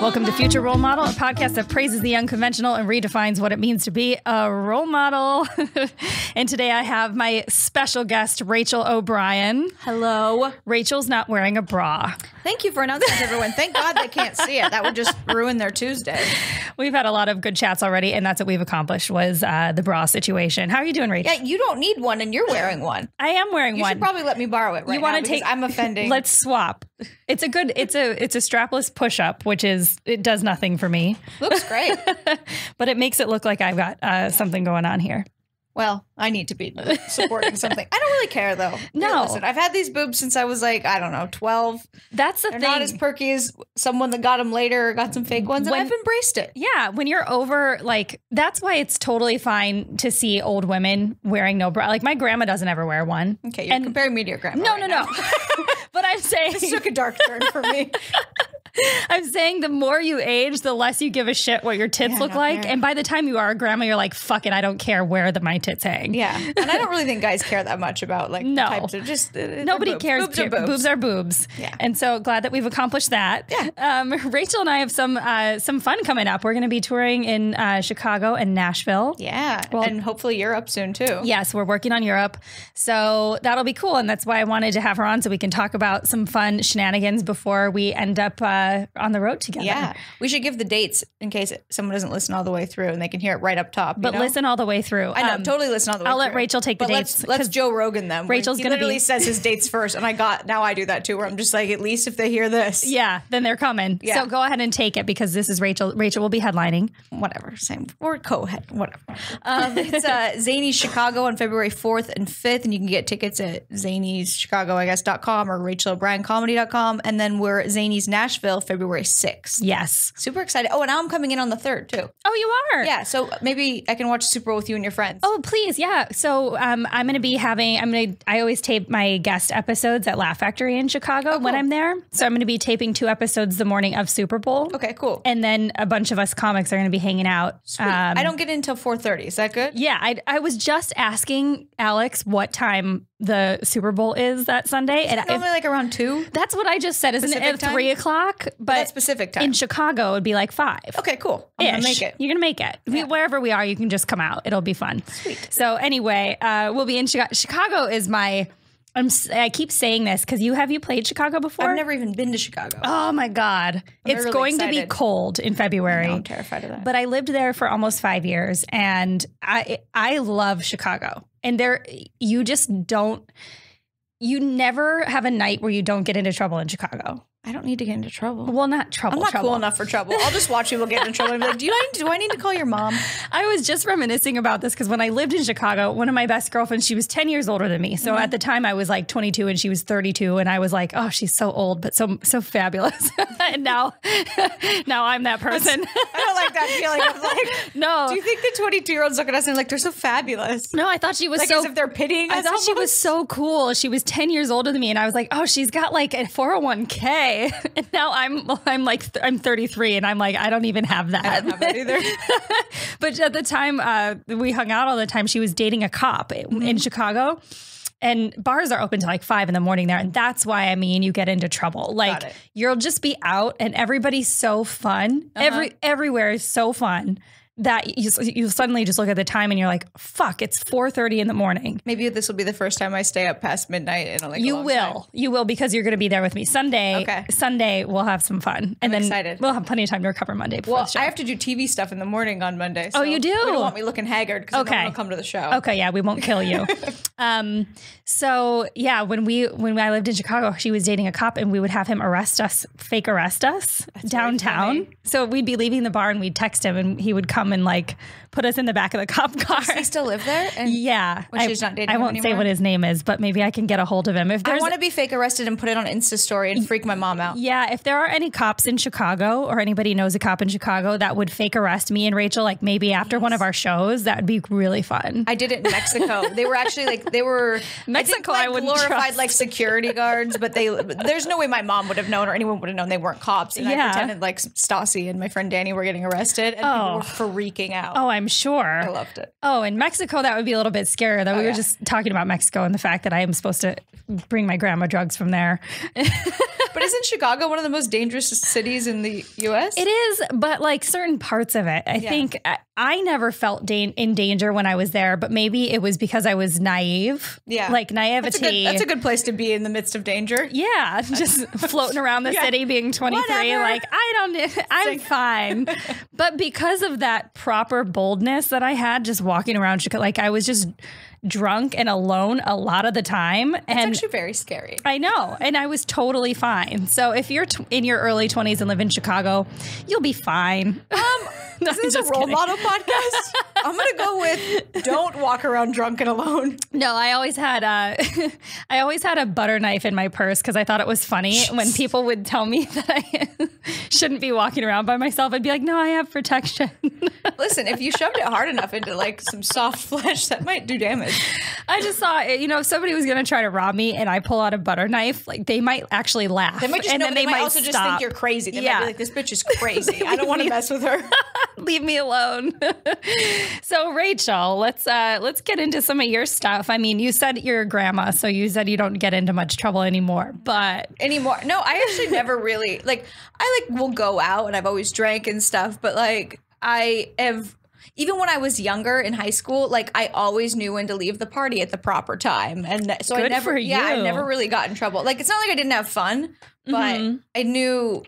Welcome to Future Role Model, a podcast that praises the unconventional and redefines what it means to be a role model. And today I have my special guest, Rachael O'Brien. Hello. Rachel's not wearing a bra. Thank you for announcing that to everyone. Thank God they can't see it. That would just ruin their Tuesday. We've had a lot of good chats already, and that's what we've accomplished was the bra situation. How are you doing, Rachel? Yeah, you don't need one, and you're wearing one. I am wearing one. You should probably let me borrow it right now because I'm offending. Let's swap. It's a strapless push-up, which it does nothing for me. Looks great. But it makes it look like I've got something going on here. Well, I need to be supporting something. I don't really care, though. No. Listen, I've had these boobs since I was 12. That's the They're thing. not as perky as someone that got them later or got some fake ones, and I've embraced it. Yeah, when you're over, that's why it's totally fine to see old women wearing no bra. Like, my grandma doesn't ever wear one. Okay, you're comparing me to your grandma. No. But I'm saying... This took a dark turn for me. I'm saying the more you age, the less you give a shit what your tits look like. And by the time you are a grandma, you're like, fuck it, I don't care where my tits hang. Yeah. And I don't really think guys care that much about types of just nobody cares. Boobs are boobs. Boobs are boobs. Yeah. And so glad that we've accomplished that. Yeah. Rachel and I have some fun coming up. We're going to be touring in Chicago and Nashville. Yeah. Well, and hopefully Europe soon too. Yes, we're working on Europe. So that'll be cool. And that's why I wanted to have her on so we can talk about some fun shenanigans before we end up on the road together. Yeah. We should give the dates in case someone doesn't listen all the way through and they can hear it right up top. But listen all the way through. I know, totally listen all the way through. I'll let Rachel take the dates. Let's Joe Rogan them. Rachel's he going to literally says his dates first. And now I do that too, where I'm just like, at least if they hear this. Yeah, then they're coming. Yeah. So go ahead and take it because this is Rachel. Rachel will be headlining. Whatever. Same. Or co-head. Whatever. It's Zany's Chicago on February 4th and 5th. And you can get tickets at zanyschicago.com or rachaelbrandcomedy.com. And then we're Zany's Nashville February 6th. Yes. Super excited. Oh, and now I'm coming in on the 3rd too. Oh, you are? Yeah. So maybe I can watch Super Bowl with you and your friends. Oh, please. Yeah. So I'm going to be I always tape my guest episodes at Laugh Factory in Chicago when I'm there. So I'm going to be taping 2 episodes the morning of Super Bowl. Okay, cool. And then a bunch of us comics are going to be hanging out. Sweet. I don't get in until 4:30. Is that good? Yeah. I was just asking Alex what time the Super Bowl is that Sunday. And normally around 2? That's what I just said. Isn't it at 3 o'clock? But that's Pacific time. In Chicago, it would be 5. Okay, cool. I'm going to make it. You're going to make it. Yeah. Wherever we are, you can just come out. It'll be fun. Sweet. So anyway, we'll be in Chicago. Chicago is I keep saying this because have you played Chicago before? I've never even been to Chicago. Oh my God. It's really going to be cold in February. I'm terrified of that. But I lived there for almost 5 years and I love Chicago. And you never have a night where you don't get into trouble in Chicago. I don't need to get into trouble. Well, not trouble. I'm not cool enough for trouble. I'll just watch people get into trouble and be like, do I need to call your mom? I was just reminiscing about this because when I lived in Chicago, one of my best girlfriends, she was 10 years older than me. So at the time I was 22 and she was 32 and I was like, oh, she's so old, but so fabulous. And now I'm that person. I don't like that feeling. I'm no. Do you think the 22-year-olds look at us and they're so fabulous? No, I thought she was as if they're pitying us. I thought she was so cool. She was 10 years older than me and I was like, oh, she's got a 401k. And now I'm 33 and I'm I don't even have that. I don't have that either. But at the time we hung out all the time, she was dating a cop in Chicago. And bars are open till 5 in the morning there. And that's why, you get into trouble. You'll just be out and everybody's so fun. Everywhere is so fun that you suddenly just look at the time and you're like, fuck, it's 4:30 in the morning. Maybe this will be the first time I stay up past midnight in You will because you're going to be there with me Sunday. Okay. Sunday we'll have some fun. And then excited. We'll have plenty of time to recover Monday before the show. I have to do TV stuff in the morning on Monday. So oh, you do? You don't want me looking haggard because I don't come to the show. Okay, yeah, we won't kill you. So yeah, when I lived in Chicago, she was dating a cop and we would have him fake arrest us downtown. So we'd be leaving the bar and we'd text him and he would come and put us in the back of the cop car. Does he still live there? And yeah. When she's not dating I him won't say what his name is, but maybe I can get a hold of him. I want to be fake arrested and put it on Insta story and freak my mom out. Yeah. If there are any cops in Chicago or anybody knows a cop in Chicago that would fake arrest me and Rachel, maybe after one of our shows, that would be really fun. I did it in Mexico. They were actually Mexico, I wouldn't glorified trust. security guards, but there's no way my mom would have known or anyone would have known they weren't cops. And I pretended Stassi and my friend Danny were getting arrested and people were freaking out. Oh, I'm I'm sure. I loved it. Oh, in Mexico, that would be a little bit scarier, though. We were just talking about Mexico and the fact that I am supposed to bring my grandma drugs from there. But isn't Chicago one of the most dangerous cities in the U.S.? It is, but like certain parts of it. I think I never felt in danger when I was there, but maybe it was because I was naive. Yeah. Like naivety. That's a good place to be in the midst of danger. Yeah. Just floating around the city being 23. Whatever. Like, I'm fine. But because of that proper boldness that I had just walking around Chicago, like I was just drunk and alone a lot of the time. And it's actually very scary. I know. And I was totally fine. So if you're in your early 20s and live in Chicago, you'll be fine. This is a role model podcast. I'm going to go with don't walk around drunk and alone. No, I always had a butter knife in my purse because I thought it was funny when people would tell me that I shouldn't be walking around by myself. I'd be like, no, I have protection. Listen, if you shoved it hard enough into like some soft flesh, that might do damage. I just thought, if somebody was going to try to rob me and I pull out a butter knife, like they might actually laugh. They might just, then they might also just think you're crazy. They might be like, this bitch is crazy. I don't want to mess with her. Leave me alone. So Rachel, let's get into some of your stuff. I mean, you said you're a grandma, so you said you don't get into much trouble anymore, but no, I actually never really I will go out and I've always drank and stuff, but like I have, even when I was younger in high school, like I always knew when to leave the party at the proper time. And so I never really got in trouble. Like, it's not like I didn't have fun, but I knew,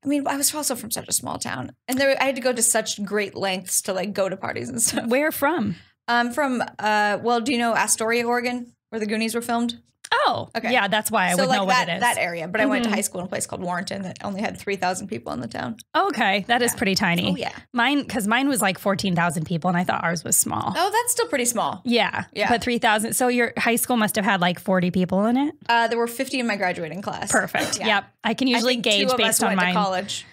I mean, I was also from such a small town and I had to go to such great lengths to like go to parties and stuff. Where from? I'm from, do you know Astoria, Oregon, where the Goonies were filmed? Oh, okay. Yeah, that's why I would know what it is. That area. But I went to high school in a place called Warrenton that only had 3,000 people in the town. Okay. That is pretty tiny. Oh, yeah. Because mine was like 14,000 people and I thought ours was small. Oh, that's still pretty small. Yeah. But 3,000. So your high school must have had like 40 people in it? There were 50 in my graduating class. Perfect. Yeah. Yep. I can usually gauge based on mine. To college.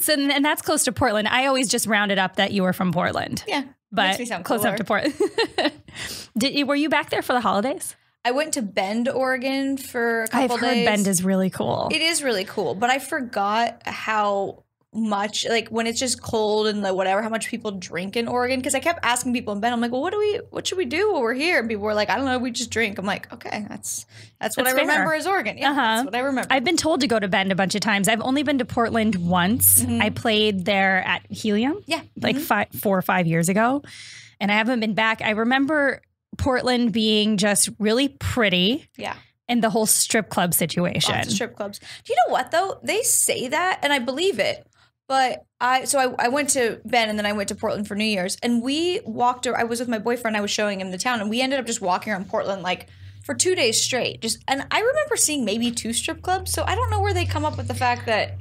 So, and that's close to Portland. I always just rounded up that you were from Portland. Yeah. But makes me sound close cooler. up to Portland. Were you back there for the holidays? I went to Bend, Oregon for a couple days. I've heard Bend is really cool. It is really cool, but I forgot how much, like when it's just cold and like whatever, how much people drink in Oregon. Because I kept asking people in Bend, I'm like, well, what should we do while we're here? And people were like, I don't know, we just drink. I'm like, okay, that's what I remember as Oregon. Yeah, that's what I remember. I've been told to go to Bend a bunch of times. I've only been to Portland once. I played there at Helium. Yeah. Like 4 or 5 years ago. And I haven't been back. I remember Portland being just really pretty. Yeah. And the whole strip club situation. Lots of strip clubs. Do you know what though? They say that and I believe it. But I went to Bend and then I went to Portland for New Year's and we walked, I was with my boyfriend, I was showing him the town and we ended up just walking around Portland like for 2 days straight. And I remember seeing maybe 2 strip clubs. So I don't know where they come up with the fact that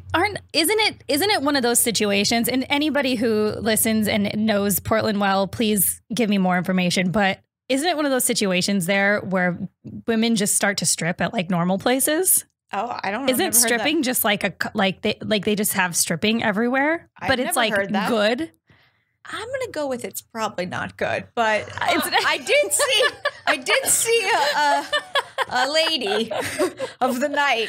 isn't it one of those situations, and anybody who listens and knows Portland well, please give me more information, but isn't it one of those situations there where women just start to strip at like normal places? Oh, I don't know. Isn't stripping just like they just have stripping everywhere? But it's like good. I'm gonna go with it's probably not good, but I did see a lady of the night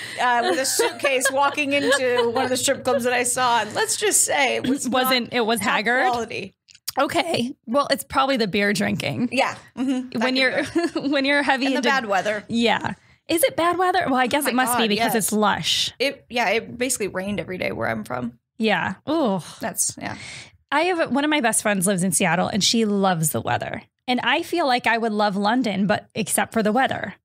with a suitcase walking into one of the strip clubs that I saw, and let's just say it was haggard quality. Okay, well, it's probably the beer drinking. Yeah, when you're heavy in the bad weather. Yeah. Is it bad weather? Well, I guess it must be because it's lush. It basically rained every day where I'm from. Yeah. Oh, I have one of my best friends lives in Seattle and she loves the weather. And I feel like I would love London, but except for the weather.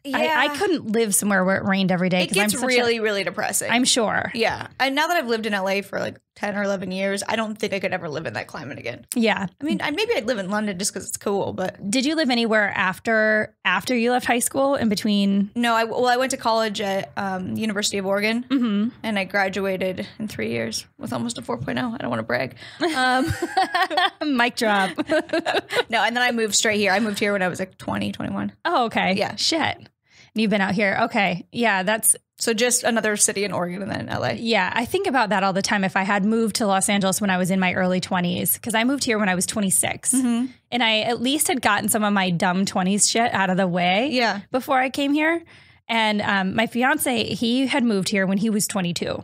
Yeah. I couldn't live somewhere where it rained every day. It gets really, really depressing. I'm sure. Yeah. And now that I've lived in LA for like 10 or 11 years, I don't think I could ever live in that climate again. Yeah. I mean, maybe I'd live in London just because it's cool, but. Did you live anywhere after you left high school in between? No, I went to college at University of Oregon and I graduated in 3 years with almost a 4.0. I don't want to brag. Mic drop. No, and then I moved straight here. I moved here when I was like 20, 21. Oh, okay. Yeah. Shit. You've been out here. Okay. Yeah, that's... So just another city in Oregon and then LA. Yeah, I think about that all the time. If I had moved to Los Angeles when I was in my early 20s, because I moved here when I was 26. And I at least had gotten some of my dumb 20s shit out of the way before I came here. And my fiance, he had moved here when he was 22.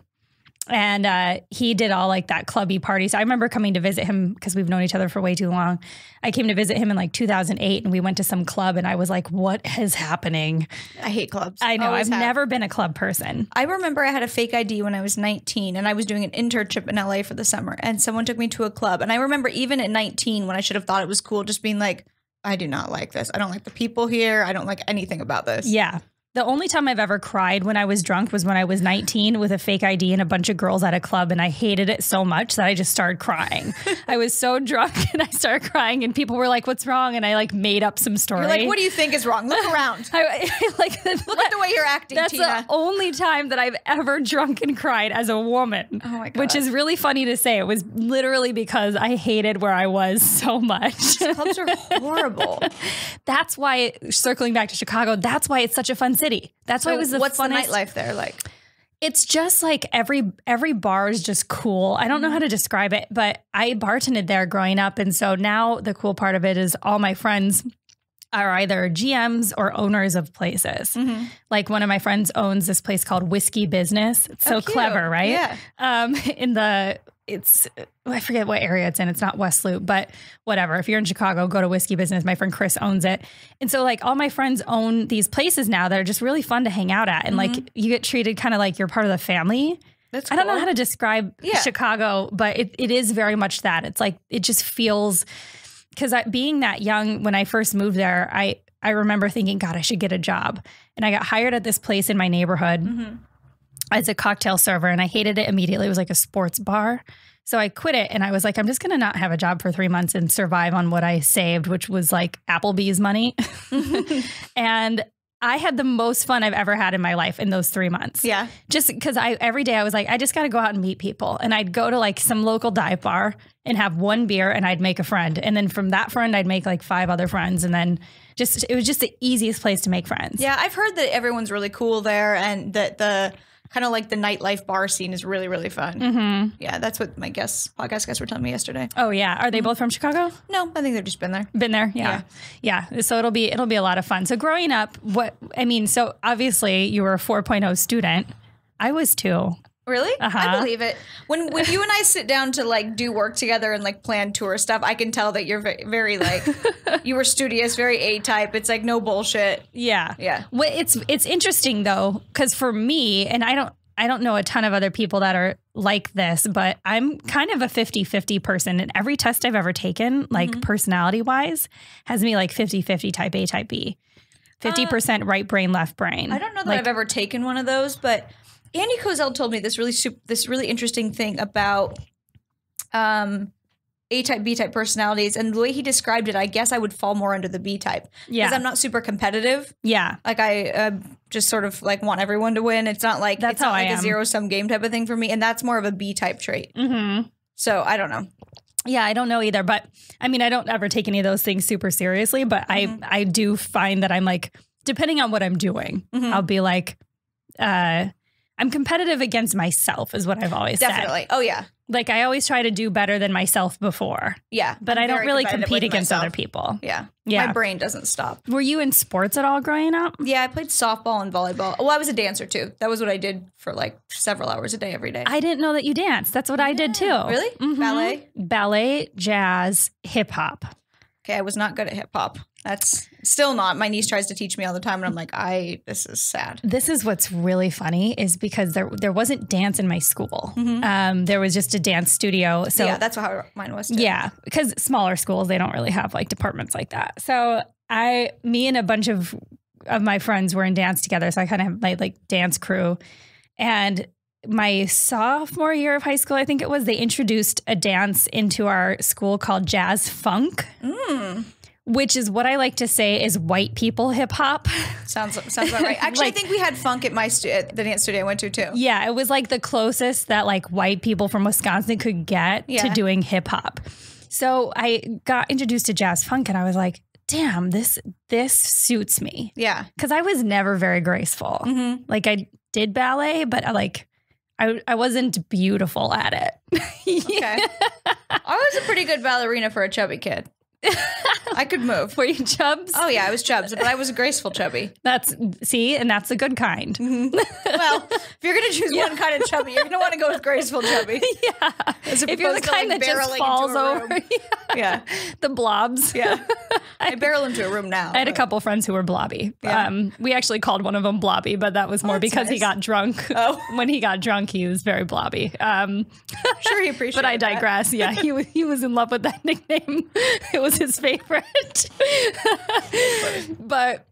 And he did all like that clubby party. So I remember coming to visit him because we've known each other for way too long. I came to visit him in like 2008 and we went to some club and I was like, what is happening? I hate clubs. I know. I've never been a club person. I remember I had a fake ID when I was 19 and I was doing an internship in LA for the summer and someone took me to a club. And I remember even at 19 when I should have thought it was cool, just being like, I do not like this. I don't like the people here. I don't like anything about this. Yeah. The only time I've ever cried when I was drunk was when I was 19 with a fake ID and a bunch of girls at a club, and I hated it so much that I just started crying. I was so drunk and I started crying and people were like, what's wrong? And I like made up some story. You're like, what do you think is wrong? Look around. Look at the way you're acting, That's Tina. the only time that I've ever drunk and cried as a woman. Oh my God. Which is really funny to say. It was literally because I hated where I was so much. Clubs are horrible. That's why, circling back to Chicago, that's why it's such a fun city. That's why it was the what's funnest. the nightlife there like? It's just like every bar is just cool. I don't know how to describe it, but I bartended there growing up. And so now the cool part of it is all my friends are either GMs or owners of places. Mm-hmm. Like one of my friends owns this place called Whiskey Business. It's so clever, right? Yeah. I forget what area it's in. It's not West Loop, but whatever. If you're in Chicago, go to Whiskey Business. My friend Chris owns it. And so like all my friends own these places now that are just really fun to hang out at. And like you get treated kind of like you're part of the family. That's cool. I don't know how to describe Chicago, but it is very much that. It's like, it just feels, because being that young, when I first moved there, I remember thinking, God, I should get a job. And I got hired at this place in my neighborhood as a cocktail server, and I hated it immediately. It was like a sports bar. So I quit it, and I was like, I'm just going to not have a job for 3 months and survive on what I saved, which was like Applebee's money. And I had the most fun I've ever had in my life in those 3 months. Yeah. Just because every day I was like, I just got to go out and meet people. And I'd go to like some local dive bar and have one beer and I'd make a friend. And then from that friend, I'd make like 5 other friends. And then it was just the easiest place to make friends. Yeah. I've heard that everyone's really cool there and that the kind of like the nightlife bar scene is really, really fun. Mm-hmm. Yeah. That's what my podcast guests were telling me yesterday. Oh yeah. Are they both from Chicago? No, I think they've just been there. Been there? Yeah. So it'll be a lot of fun. So growing up, so obviously you were a 4.0 student. I was too. Really? I believe it. When you and I sit down to like do work together and like plan tour stuff, I can tell that you're very, very like, you were studious, very A-type. It's like no bullshit. Yeah. Yeah. Well, it's interesting though, because for me, and I don't know a ton of other people that are like this, but I'm kind of a 50-50 person. And every test I've ever taken, like personality wise, has me like 50-50 type A, type B. 50% right brain, left brain. I don't know that I've ever taken one of those, but Andy Kozel told me this really interesting thing about A-type, B-type personalities. And the way he described it, I guess I would fall more under the B-type. Yeah. Because I'm not super competitive. Yeah. Like I just sort of like want everyone to win. It's not like a zero-sum game type of thing for me. And that's more of a B-type trait. Mm-hmm. So I don't know. Yeah, I don't know either. But I mean, I don't ever take any of those things super seriously. But I do find that I'm like, depending on what I'm doing, I'll be like, I'm competitive against myself is what I've always said. Definitely. Oh, yeah. Like I always try to do better than myself before. Yeah. But I don't really compete against other people. Yeah. My brain doesn't stop. Were you in sports at all growing up? Yeah, I played softball and volleyball. Well, I was a dancer too. That was what I did for like several hours a day every day. I didn't know that you danced. That's what I did too. Really? Mm-hmm. Ballet, jazz, hip hop. Okay, I was not good at hip hop. That's still not. My niece tries to teach me all the time, and I'm like, this is sad. This is what's really funny is because there wasn't dance in my school. Mm-hmm. There was just a dance studio. So yeah, that's how mine was too. Yeah, because smaller schools, they don't really have like departments like that. So me and a bunch of my friends were in dance together. So I kind of have my like dance crew. And my sophomore year of high school, I think it was, they introduced a dance into our school called jazz funk. Which is what I like to say is white people hip hop. Sounds about right. Actually, I think we had funk at the dance studio I went to too. Yeah, it was like the closest that like white people from Wisconsin could get to doing hip hop. So I got introduced to jazz funk and I was like, damn, this suits me. Yeah. Because I was never very graceful. Mm-hmm. Like I did ballet, but I wasn't beautiful at it. Okay. I was a pretty good ballerina for a chubby kid. I could move. Were you chubs? Oh yeah, I was chubs, but I was a graceful chubby. That's the good kind. Mm-hmm. Well, if you're gonna choose one kind of chubby, you're gonna want to go with graceful chubby. Yeah. If you're the kind that just falls over. Yeah. The blobs. Yeah. I barrel into a room now. I had a couple friends who were blobby. Yeah. We actually called one of them Blobby, but that was more because he got drunk. Oh. When he got drunk, he was very blobby. Sure, he appreciated But I digress. That. Yeah, he was in love with that nickname. It was his favorite. But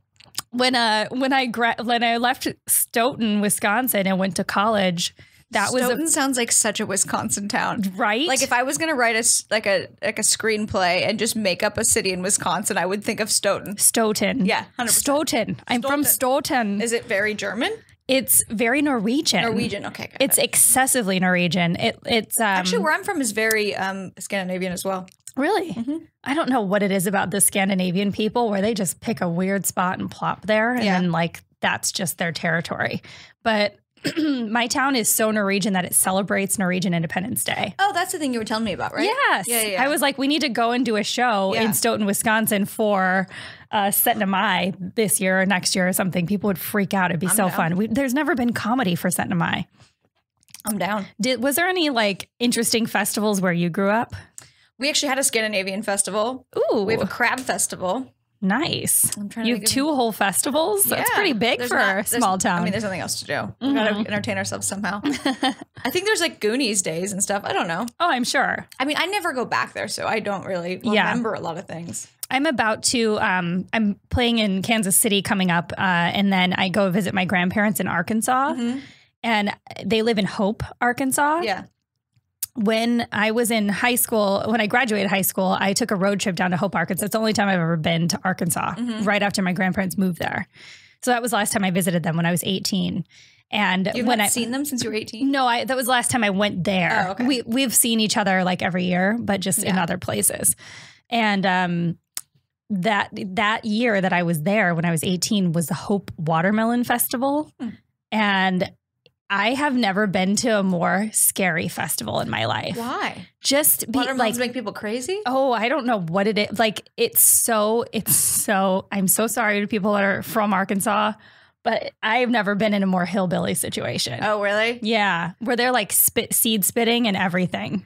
when I left Stoughton, Wisconsin, and went to college, Stoughton sounds like such a Wisconsin town, right? Like if I was gonna write a screenplay and just make up a city in Wisconsin, I would think of Stoughton. Stoughton, yeah, 100%. Stoughton. I'm from Stoughton. Is it very German? It's very Norwegian. Norwegian, okay. It's excessively Norwegian. It's actually where I'm from is very Scandinavian as well. Really? Mm-hmm. I don't know what it is about the Scandinavian people where they just pick a weird spot and plop there, and then like that's just their territory. But my town is so Norwegian that it celebrates Norwegian Independence Day. Oh, that's the thing you were telling me about, right? Yes. Yeah. I was like, we need to go and do a show in Stoughton, Wisconsin for Set Mai this year or next year or something. People would freak out. It'd be so fun. There's never been comedy for Set Mai. I'm down. Was there any like interesting festivals where you grew up? We actually had a Scandinavian festival. Ooh. We have a crab festival. Nice. I'm trying to you have two whole festivals? Yeah. That's pretty big for a small town. I mean, there's nothing else to do. We've got to entertain ourselves somehow. I think there's like Goonies days and stuff. I don't know. Oh, I'm sure. I mean, I never go back there, so I don't really remember a lot of things. I'm about to, I'm playing in Kansas City coming up, and then I go visit my grandparents in Arkansas, and they live in Hope, Arkansas. Yeah. When I was in high school, when I graduated high school, I took a road trip down to Hope, Arkansas. It's the only time I've ever been to Arkansas, right after my grandparents moved there. So that was the last time I visited them when I was 18. And You've not seen them since you were 18? No, that was the last time I went there. Oh, okay. We've seen each other like every year, but just in other places. And that year that I was there when I was 18 was the Hope Watermelon Festival. And I have never been to a more scary festival in my life. Why? Just watermelons make people crazy? Oh, I don't know what it is. Like it's so I'm so sorry to people that are from Arkansas, but I've never been in a more hillbilly situation. Oh, really? Yeah. Where they're like seed spitting and everything.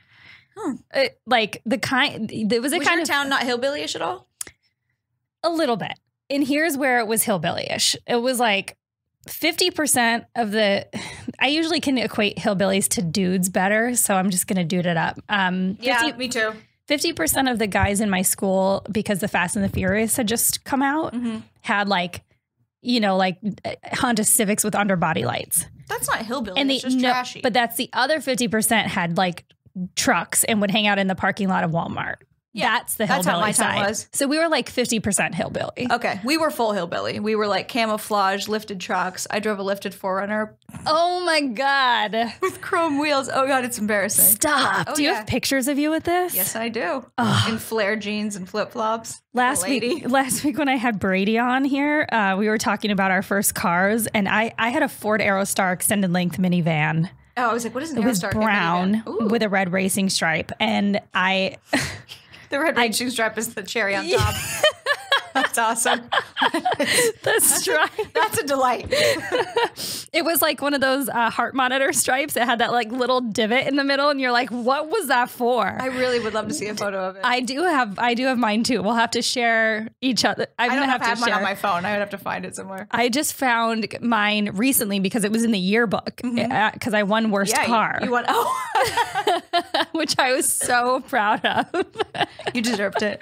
Like the kind it was a kind of town not hillbilly-ish at all? A little bit. And here's where it was hillbilly-ish. It was like 50% of I usually can equate hillbillies to dudes better, so I'm just going to dude it up. Yeah, me too. 50% of the guys in my school, because the Fast and the Furious had just come out, had like Honda Civics with underbody lights. That's not hillbilly, it's just trashy. But that's the other 50% had like trucks and would hang out in the parking lot of Walmart. Yeah, that's the hillbilly how my side. town was. So we were like 50% hillbilly. Okay, we were full hillbilly. We were like camouflage, lifted trucks. I drove a lifted 4Runner. Oh my God. With chrome wheels. Oh God, it's embarrassing. Stop. Do you have pictures of you with this? Yes, I do. In flare jeans and flip-flops. Last week when I had Brady on here, we were talking about our first cars, and I had a Ford Aerostar extended length minivan. Oh, I was like, what is an Aerostar? It was brown with a red racing stripe, and the red racing stripe is the cherry on top. That's awesome. The stripe. That's a delight. It was like one of those heart monitor stripes. It had that like little divot in the middle, and you're like, "What was that for?" I really would love to see a photo of it. I do have mine too. We'll have to share each other. I don't have mine on my phone. I would have to find it somewhere. I just found mine recently because it was in the yearbook because I won worst car. You won. Oh, which I was so proud of. You deserved it.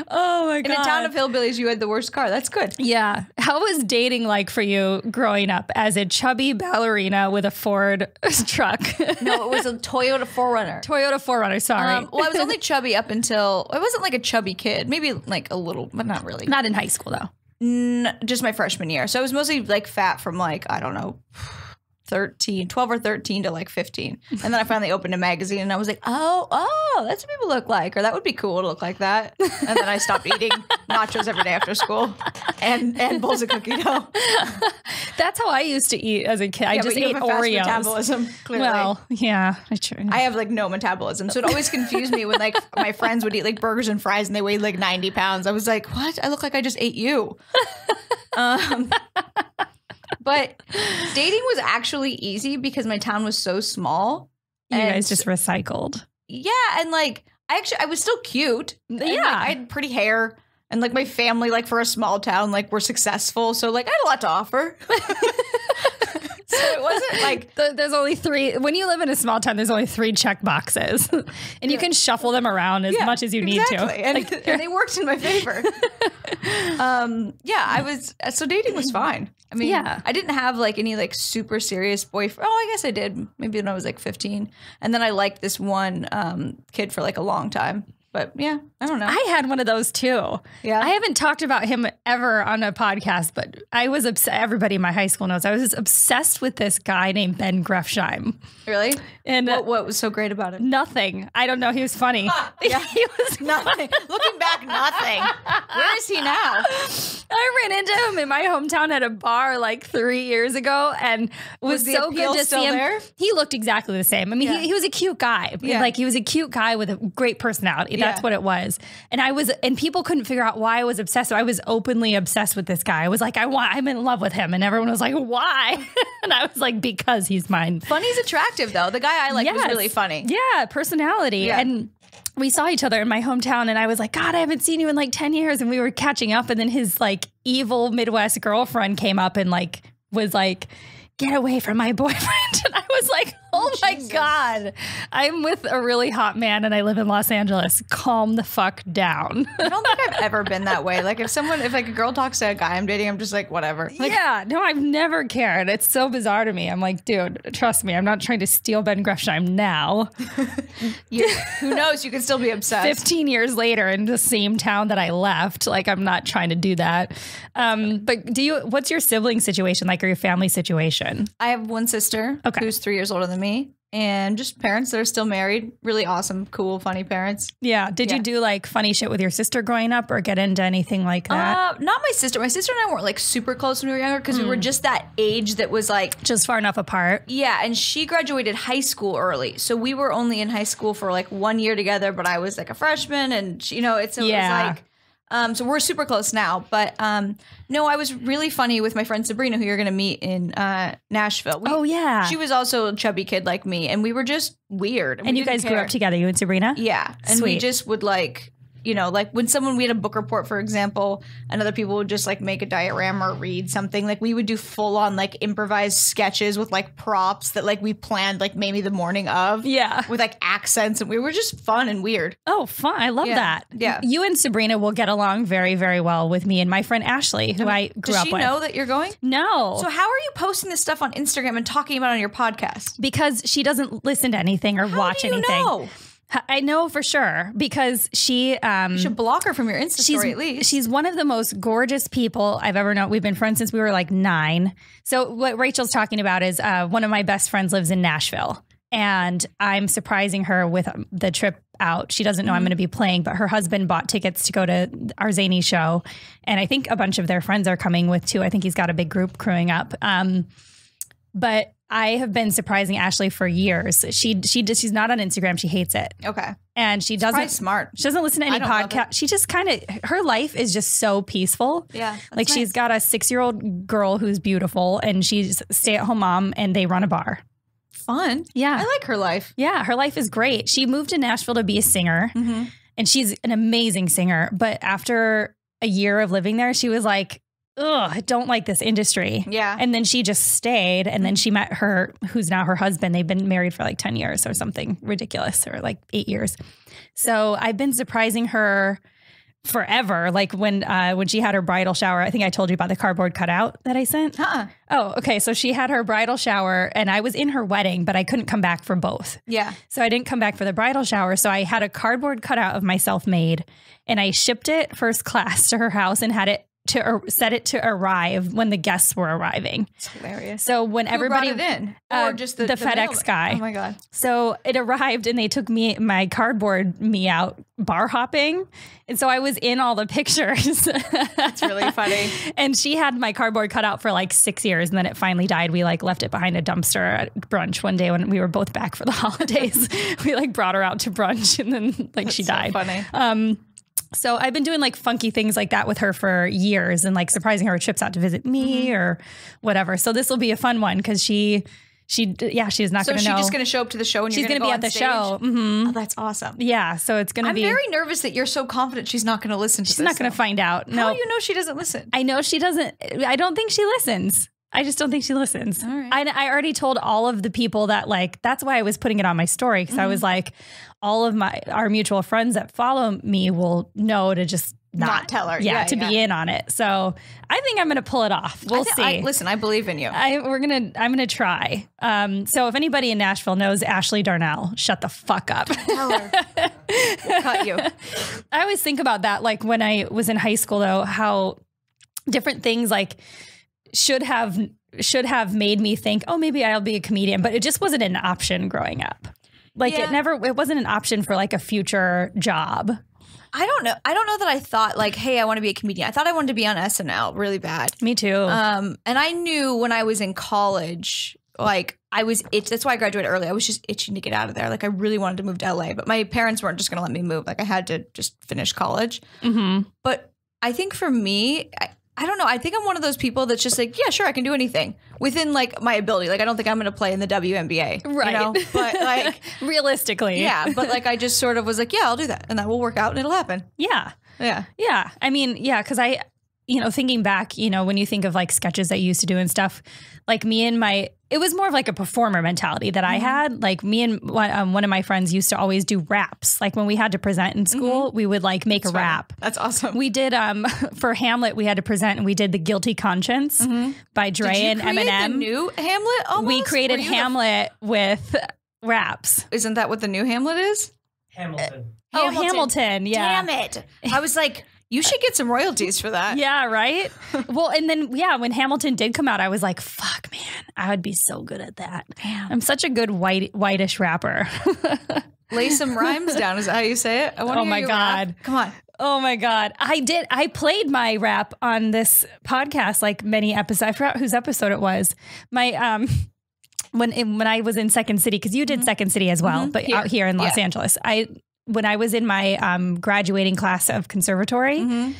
Oh my God! In a town of hillbillies, you had the worst car. That's good. Yeah. How was dating like for you growing up as a chubby ballerina with a Ford truck? No, it was a Toyota 4Runner. Toyota 4Runner, sorry. Well, I was only chubby up until, I wasn't like a chubby kid. Maybe like a little, but not really. Not in high school though. Just my freshman year. So I was mostly like fat from like, I don't know, 12 or 13 to like 15. And then I finally opened a magazine and I was like, oh, that's what people look like. Or that would be cool to look like that. And then I stopped eating nachos every day after school and bowls of cookie dough. That's how I used to eat as a kid. I just ate Oreos. Metabolism, clearly. Well, yeah. I have like no metabolism. So it always confused me when like my friends would eat like burgers and fries and they weighed like 90 pounds. I was like, what? I look like I just ate you. But dating was actually easy because my town was so small. You guys just recycled. Yeah. And like, I was still cute. Yeah. And, like, I had pretty hair. And like my family, like for a small town, like we're successful. So like I had a lot to offer. So it wasn't like there's only 3. When you live in a small town, there's only 3 check boxes, and you can shuffle them around as much as you need to. And they worked in my favor. So dating was fine. I mean, I didn't have like any like super serious boyfriend. Oh, I guess I did. Maybe when I was like 15, and then I liked this one kid for like a long time. But yeah, I don't know. I had one of those too. Yeah. I haven't talked about him ever on a podcast, but I was everybody in my high school knows I was obsessed with this guy named Ben Grefsheim. Really? And what was so great about him? Nothing. I don't know. He was funny. Yeah. He was nothing. Looking back, nothing. Where is he now? I ran into him in my hometown at a bar like 3 years ago, and was so good to see him. There? He looked exactly the same. I mean, he was a cute guy. Yeah. Like he was a cute guy with a great personality. That's what it was. And people couldn't figure out why I was obsessed. So I was openly obsessed with this guy. I was like, I'm in love with him. And everyone was like, why? And I was like, because he's mine. Funny's attractive though. The guy I liked was really funny. Yeah. Personality. Yeah. And we saw each other in my hometown and I was like, God, I haven't seen you in like 10 years. And we were catching up. And then his like evil Midwest girlfriend came up and like, was like, get away from my boyfriend. And I was like, oh my God, I'm with a really hot man and I live in Los Angeles. Calm the fuck down. I don't think I've ever been that way. Like if like a girl talks to a guy I'm dating, I'm just like, whatever. Like, yeah, no, I've never cared. It's so bizarre to me. I'm like, dude, trust me. I'm not trying to steal Ben Grefsheim now. Who knows? You can still be obsessed. 15 years later in the same town that I left. Like I'm not trying to do that. But what's your sibling situation like, or your family situation? I have one sister who's 3 years older than me, and just parents that are still married. Really awesome, cool, funny parents. Yeah. Did you do like funny shit with your sister growing up or get into anything like that? Not my sister. My sister and I weren't like super close when we were younger because we were just that age that was like just far enough apart. Yeah. And she graduated high school early. So we were only in high school for like 1 year together, but I was like a freshman and it was like, so we're super close now, but no, I was really funny with my friend Sabrina, who you're going to meet in Nashville. She was also a chubby kid like me, and we were just weird. And you guys grew up together, you and Sabrina? Yeah. And we just would like, like when we had a book report, for example, and other people would just like make a diorama or read something, like we would do full on like improvised sketches with like props that like we planned like maybe the morning of. Yeah. With like accents, and we were just fun and weird. Oh, fun. I love that. Yeah. You and Sabrina will get along very, very well with me and my friend Ashley, who I grew up with. Does she know that you're going? No. So how are you posting this stuff on Instagram and talking about it on your podcast? Because she doesn't listen to anything or watch anything. Know? I know for sure because she... you should block her from your Insta story at least. She's one of the most gorgeous people I've ever known. We've been friends since we were like 9. So what Rachel's talking about is one of my best friends lives in Nashville. And I'm surprising her with the trip out. She doesn't know I'm going to be playing, but her husband bought tickets to go to our Zany show. And I think a bunch of their friends are coming with too. I think he's got a big group crewing up. But I have been surprising Ashley for years. She's not on Instagram. She hates it. Okay. And she doesn't smart. She doesn't listen to any podcast. She just her life is just so peaceful. Yeah. Like she's got a 6-year-old girl who's beautiful and she's a stay-at-home mom and they run a bar. Fun. Yeah. I like her life. Yeah. Her life is great. She moved to Nashville to be a singer and she's an amazing singer. But after a year of living there, she was like, ugh, I don't like this industry. Yeah. And then she just stayed and then she met who's now her husband. They've been married for like 10 years or something ridiculous, or like 8 years. So I've been surprising her forever. Like when she had her bridal shower, I think I told you about the cardboard cutout that I sent. Oh, okay. So she had her bridal shower and I was in her wedding, but I couldn't come back for both. Yeah. So I didn't come back for the bridal shower. So I had a cardboard cutout of myself made and I shipped it first class to her house and had it set it to arrive when the guests were arriving. It's hilarious. So when everybody brought it in, or just the FedEx guy. Oh my God. So it arrived and they took my cardboard me out bar hopping. And so I was in all the pictures. That's really funny. And she had my cardboard cut out for like 6 years. And then it finally died. We like left it behind a dumpster at brunch one day when we were both back for the holidays. We like brought her out to brunch and then like she died. Funny. So I've been doing like funky things like that with her for years and like surprising her with trips out to visit me or whatever. So this will be a fun one because she's not going to know. So she's just going to show up to the show and she's going to be at the stage? show. Mm-hmm. Oh, that's awesome. Yeah. So it's going to be. I'm very nervous that you're so confident she's not going to listen to this. She's not going to find out. No. How do you know she doesn't listen? I know she doesn't. I don't think she listens. I just don't think she listens. All right. I already told all of the people that like, that's why I was putting it on my story. Because I was like, all of our mutual friends that follow me will know to just not tell her. Yeah, to be in on it. So I think I'm going to pull it off. We'll see. Listen, I believe in you. I'm going to try. So if anybody in Nashville knows Ashley Darnell, shut the fuck up. Tell her. We'll cut you. I always think about that. Like when I was in high school though, how different things like should have made me think, oh, maybe I'll be a comedian, but it just wasn't an option growing up. Like it wasn't an option for like a future job. I don't know that I thought like, hey, I want to be a comedian. I thought I wanted to be on SNL really bad. Me too. And I knew when I was in college, like that's why I graduated early. I was just itching to get out of there. Like I really wanted to move to LA, but my parents weren't just going to let me move. Like I had to just finish college. Mm-hmm. But I think for me, I don't know. I think I'm one of those people that's just like, yeah, sure, I can do anything within like my ability. Like I don't think I'm going to play in the WNBA, right? You know? But like realistically, yeah. But like I just sort of was like, yeah, I'll do that, and that will work out, and it'll happen. Yeah, yeah, yeah. I mean, yeah, because thinking back, when you think of like sketches that you used to do and stuff, like it was more of like a performer mentality that I had. Like me and one of my friends used to always do raps. Like when we had to present in school, we would like make a rap. That's awesome. We did for Hamlet, we had to present and we did The Guilty Conscience by Dre and Eminem. Did you create the new Hamlet almost? We created Hamlet with raps. Isn't that what the new Hamlet is? Hamilton. Hamilton. Yeah. Damn it. I was like, you should get some royalties for that. Yeah, right? Well, and then, when Hamilton did come out, I was like, fuck, man, I would be so good at that. Damn. I'm such a good whitish rapper. Lay some rhymes down. Is that how you say it? Oh, my God. Rap. Come on. Oh, my God. I played my rap on this podcast, like many episodes. I forgot whose episode it was. My, when I was in Second City, because you did Second City as well, but out here in Los Angeles, when I was in my graduating class of conservatory,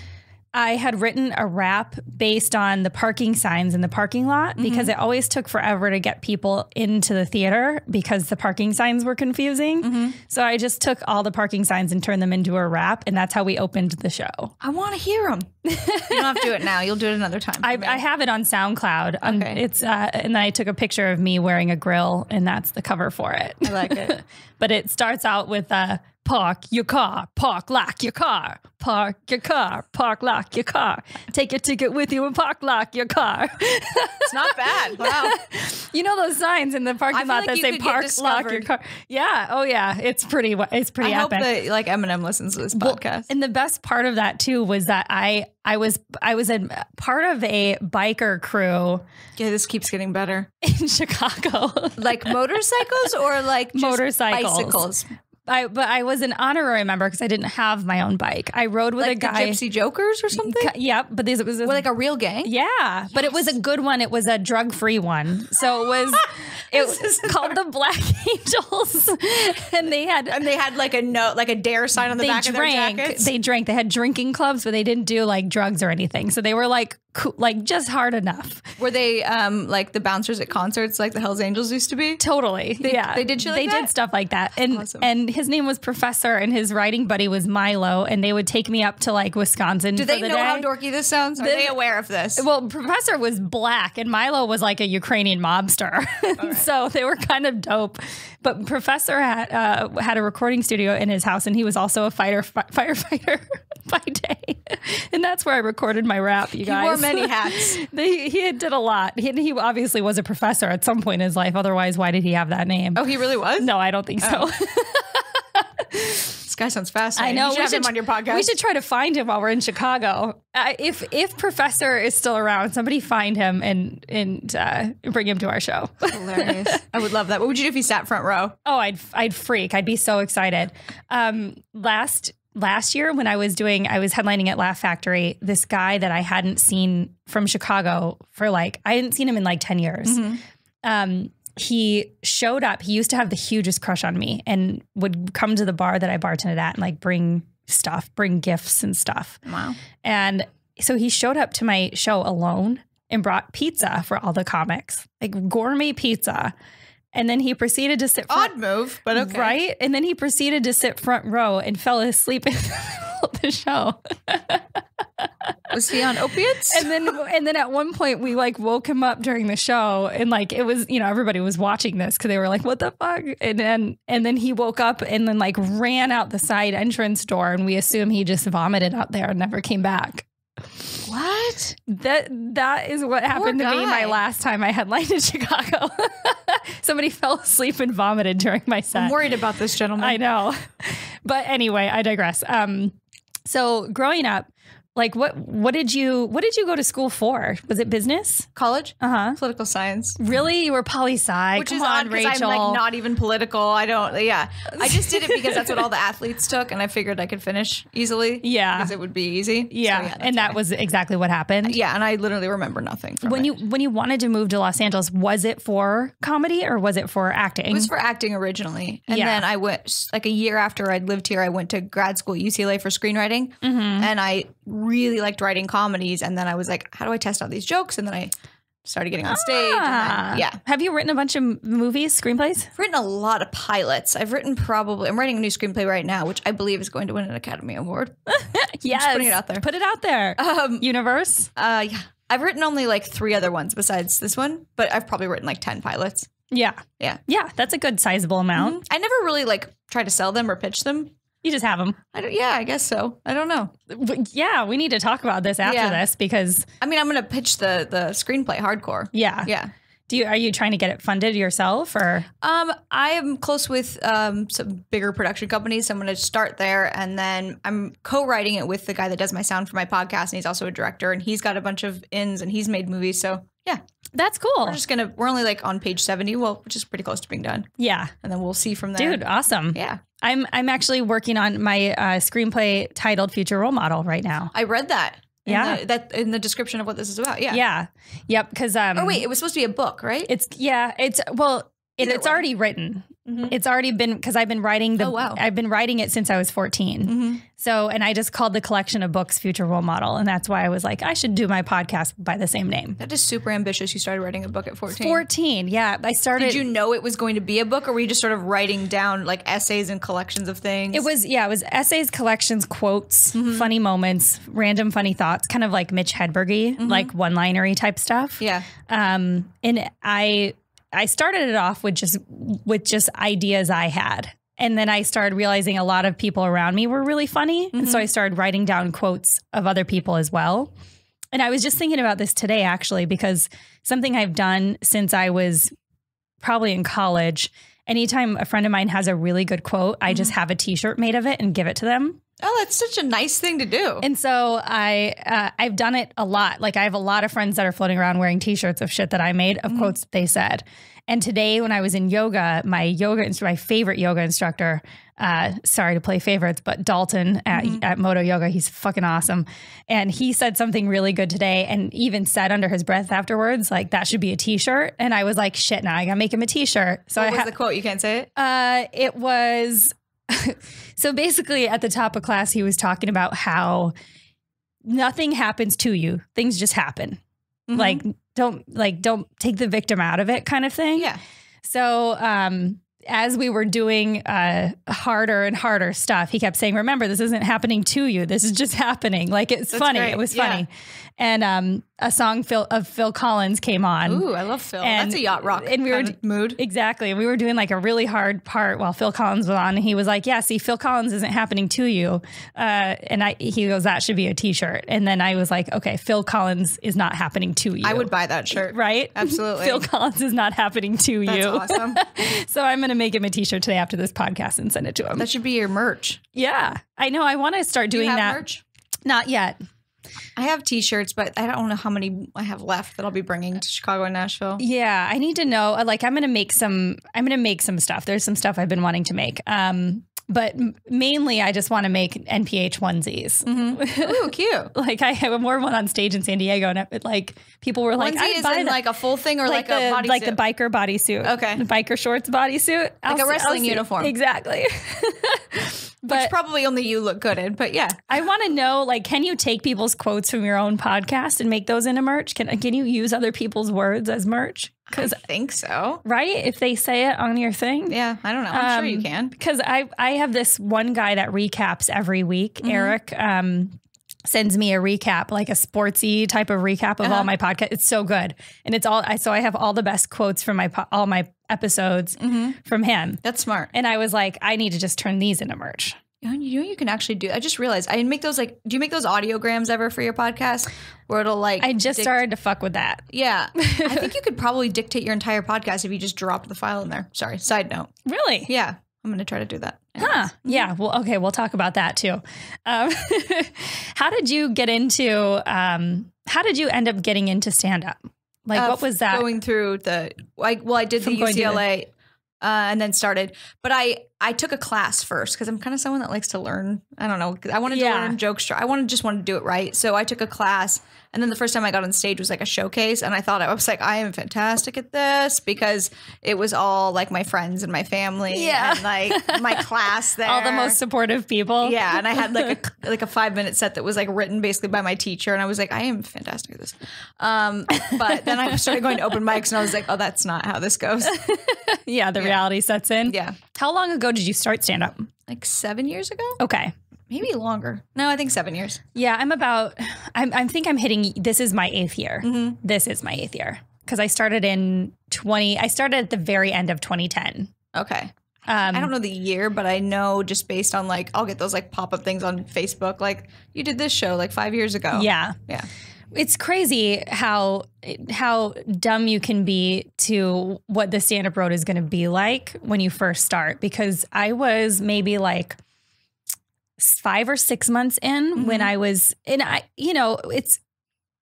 I had written a rap based on the parking signs in the parking lot because it always took forever to get people into the theater because the parking signs were confusing. So I just took all the parking signs and turned them into a rap, and that's how we opened the show. I want to hear them. You don't have to do it now. You'll do it another time. I have it on SoundCloud. Okay. It's and then I took a picture of me wearing a grill, and that's the cover for it. I like it. But it starts out with park your car, park lock your car, park your car, park lock your car. Take your ticket with you and park lock your car. It's not bad. Wow. You know those signs in the parking lot that say park lock your car? Yeah. Oh yeah. It's pretty epic. I hope that like Eminem listens to this podcast. And the best part of that too was that I was a part of a biker crew. Yeah, this keeps getting better. In Chicago. Like motorcycles or like just motorcycles. Bicycles? But I was an honorary member because I didn't have my own bike. I rode with like a guy. The Gypsy Jokers or something? Yep. But it was like a real gang? Yeah. Yes. But it was a good one. It was a drug-free one. So it was called the Black Angels. And they had like a note, like a dare sign on the back of their jackets? They drank. They had drinking clubs, but they didn't do like drugs or anything. So they were like just hard enough. Were they like the bouncers at concerts like the Hells Angels used to be? Totally. They did shit like that? They did stuff like that. That's awesome. And his name was Professor and his riding buddy was Milo, and they would take me up to like Wisconsin. Do they know how dorky this sounds? Are they aware of this? Well, Professor was black and Milo was like a Ukrainian mobster. Right. So they were kind of dope. But Professor had a recording studio in his house, and he was also a firefighter by day. And that's where I recorded my rap, you guys. He wore many hats. He did a lot. He obviously was a professor at some point in his life. Otherwise, why did he have that name? Oh, he really was? No, I don't think so. It's guy sounds fascinating. I know. You should have him on your podcast. We should try to find him while we're in Chicago. If Professor is still around, somebody find him and bring him to our show. Hilarious. I would love that. What would you do if he sat front row? Oh, I'd freak. I'd be so excited. Last year when I was headlining at Laugh Factory, this guy that I hadn't seen from Chicago for I hadn't seen him in 10 years. Mm-hmm. He showed up. He used to have the hugest crush on me and would come to the bar that I bartended at and bring gifts and stuff. Wow. And so he showed up to my show alone and brought pizza for all the comics, gourmet pizza. And then he proceeded to sit odd move, but okay. Right? And then he proceeded to sit front row and fell asleep in the show. Was he on opiates? And then at one point we woke him up during the show and it was, everybody was watching this because they were like, what the fuck? And then he woke up and then ran out the side entrance door, and we assume he just vomited out there and never came back. What? That is what happened to me my last time I headlined in Chicago. Somebody fell asleep and vomited during my set. I'm worried about this gentleman. I know. But anyway, I digress. So growing up, what did you go to school for? Was it business? College? Political science. Really? You were poli-sci? Which is odd because I'm not even political. I just did it because that's what all the athletes took, and I figured I could finish easily. Yeah. Because it would be easy. Yeah. So, and that was exactly what happened. Yeah, and I literally remember nothing from it. When you wanted to move to Los Angeles, was it for comedy or was it for acting? It was for acting originally. And then I went, a year after I'd lived here, I went to grad school at UCLA for screenwriting. Mm-hmm. And I really liked writing comedies, and then I was like, how do I test out these jokes? And then I started getting on stage. And then, Have you written a bunch of movies, screenplays? I've written a lot of pilots. I'm writing a new screenplay right now, which I believe is going to win an Academy Award. Yes. Just putting it out there. Put it out there. Universe? Yeah. I've written only 3 other ones besides this one, but I've probably written 10 pilots. Yeah. Yeah. Yeah. That's a good sizable amount. Mm-hmm. I never really tried to sell them or pitch them. You just have them. I guess so. I don't know. Yeah, we need to talk about this after this because I'm going to pitch the screenplay hardcore. Yeah. Yeah. Are you trying to get it funded yourself or? I am close with some bigger production companies. So I'm going to start there, and then I'm co-writing it with the guy that does my sound for my podcast, and he's also a director, and he's got a bunch of ins and he's made movies. So yeah. That's cool. We're only on page 70, which is pretty close to being done. Yeah. And then we'll see from there. Dude, awesome. Yeah. I'm actually working on my screenplay titled Future Role Model right now. I read that. Yeah. In the description of what this is about. Yeah. Yeah. Yep. Because wait, it was supposed to be a book, right? It's already written. Mm-hmm. It's already been, because I've been writing I've been writing it since I was 14. Mm-hmm. So, and I just called the collection of books Future Role Model. And that's why I was like, I should do my podcast by the same name. That is super ambitious. You started writing a book at 14. 14. Yeah. I started. Did you know it was going to be a book, or were you just sort of writing down essays and collections of things? It was essays, collections, quotes, funny moments, random funny thoughts, kind of like Mitch Hedberg-y, one-linery type stuff. Yeah. And I started it off with just ideas I had. And then I started realizing a lot of people around me were really funny. And so I started writing down quotes of other people as well. And I was just thinking about this today, actually, because something I've done since I was probably in college, anytime a friend of mine has a really good quote, I just have a t-shirt made of it and give it to them. Oh, that's such a nice thing to do. And so I've done it a lot. I have a lot of friends that are floating around wearing t-shirts of shit that I made of quotes that they said. And today when I was in yoga, my favorite yoga instructor, sorry to play favorites, but Dalton at Moto Yoga, he's fucking awesome. And he said something really good today and even said under his breath afterwards, that should be a t-shirt. And I was like, shit, now I gotta make him a t-shirt. So what was the quote? You can't say it? It was... So basically at the top of class, he was talking about how nothing happens to you. Things just happen. Don't take the victim out of it kind of thing. Yeah. So as we were doing harder and harder stuff, he kept saying, remember, this isn't happening to you. This is just happening. It's That's funny. Great. It was funny. And a song of Phil Collins came on. Ooh, I love Phil. That's a yacht rock and we were mood. Exactly. We were doing a really hard part while Phil Collins was on. And he was like, yeah, see, Phil Collins isn't happening to you. He goes, that should be a t-shirt. And then I was like, okay, Phil Collins is not happening to you. I would buy that shirt. Right? Absolutely. Phil Collins is not happening to you. That's awesome. So I'm going to make him a t-shirt today after this podcast and send it to him. That should be your merch. Yeah, I know. I want to start doing that. Merch? Not yet. I have t-shirts, but I don't know how many I have left that I'll be bringing to Chicago and Nashville. Yeah, I need to know. Like, I'm going to make some stuff. There's some stuff I've been wanting to make. But mainly, I just want to make NPH onesies. Ooh, cute! Like, I wore one on stage in San Diego, and people were like, "Onesie is in like a full thing, or like a bodysuit, like the biker bodysuit, okay, the biker shorts bodysuit, like a wrestling uniform, exactly." But which probably only you look good in, but yeah. I want to know, like, can you take people's quotes from your own podcast and make those into merch? Can you use other people's words as merch? I think so. Right? If they say it on your thing? Yeah, I don't know. I'm sure you can. Because I have this one guy that recaps every week. Eric sends me a recap, like a sportsy type of recap of all my podcasts. It's so good. And it's all, so I have all the best quotes from all my episodes from him. That's smart. And I was like, I need to just turn these into merch. You know, you can actually do. I just realized I make those, like, do you make those audiograms ever for your podcast where it'll like? I just started to fuck with that. Yeah, I think you could probably dictate your entire podcast if you just dropped the file in there. Sorry, side note. Really? Yeah, I'm gonna try to do that. Huh? Yeah. Well, okay. We'll talk about that too. How did you get into? How did you end up getting into stand up? Like, what was that? Going through I did the UCLA. And then started. But I took a class first because I'm kind of someone that likes to learn. I don't know. I wanted to learn jokes. I just wanted to do it right. So I took a class. And then the first time I got on stage was like a showcase. And I was like, I am fantastic at this because it was all like my friends and my family and like my class there. All the most supportive people. Yeah. And I had like a 5-minute set that was like written basically by my teacher. And I was like, I am fantastic at this. But then I started going to open mics and I was like, oh, that's not how this goes. Yeah. The reality sets in. Yeah. How long ago did you start stand up? Like 7 years ago. Okay. Maybe longer. No, I think 7 years. Yeah, I think I'm hitting, this is my 8th year. This is my 8th year. Because I started I started at the very end of 2010. Okay. I don't know the year, but I know just based on like, I'll get those like pop-up things on Facebook. Like, you did this show like 5 years ago. Yeah. Yeah. It's crazy how dumb you can be to what the stand-up road is going to be like when you first start. Because I was maybe like 5 or 6 months in when I was, and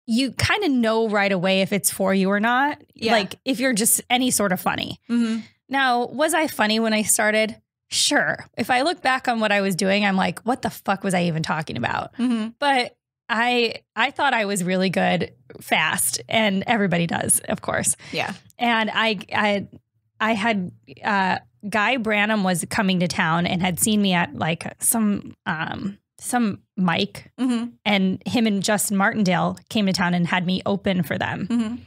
you kind of know right away if it's for you or not. Yeah. Like if you're just any sort of funny. Now, was I funny when I started? Sure. If I look back on what I was doing, I'm like, what the fuck was I even talking about? But I thought I was really good fast, and everybody does, of course. Yeah. And I had Guy Branum was coming to town and had seen me at like some mic, and him and Justin Martindale came to town and had me open for them.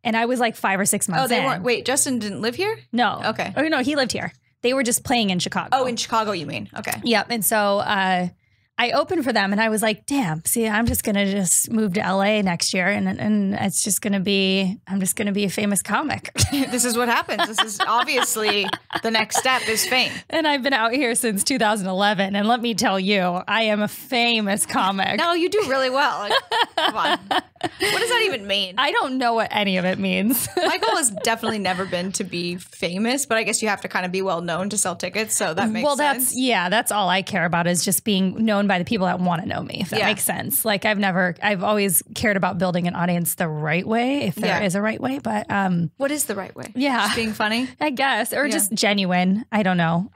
And I was like 5 or 6 months in. Weren't. Wait, Justin didn't live here? No. Okay. Oh no, he lived here. They were just playing in Chicago. Oh, in Chicago, you mean? Okay. Yep. And so I opened for them, and I was like, damn, see, I'm just going to just move to LA next year. And it's just going to be, I'm just going to be a famous comic. This is what happens. This is obviously the next step is fame. And I've been out here since 2011. And let me tell you, I am a famous comic. No, you do really well. Like, come on. What does that even mean? I don't know what any of it means. My goal has definitely never been to be famous, but I guess you have to kind of be well known to sell tickets. So that makes sense. That's all I care about is just being known by the people that want to know me, if that makes sense. Like I've always cared about building an audience the right way, if there is a right way. But what is the right way? Yeah. Just being funny? I guess. Or just genuine. I don't know.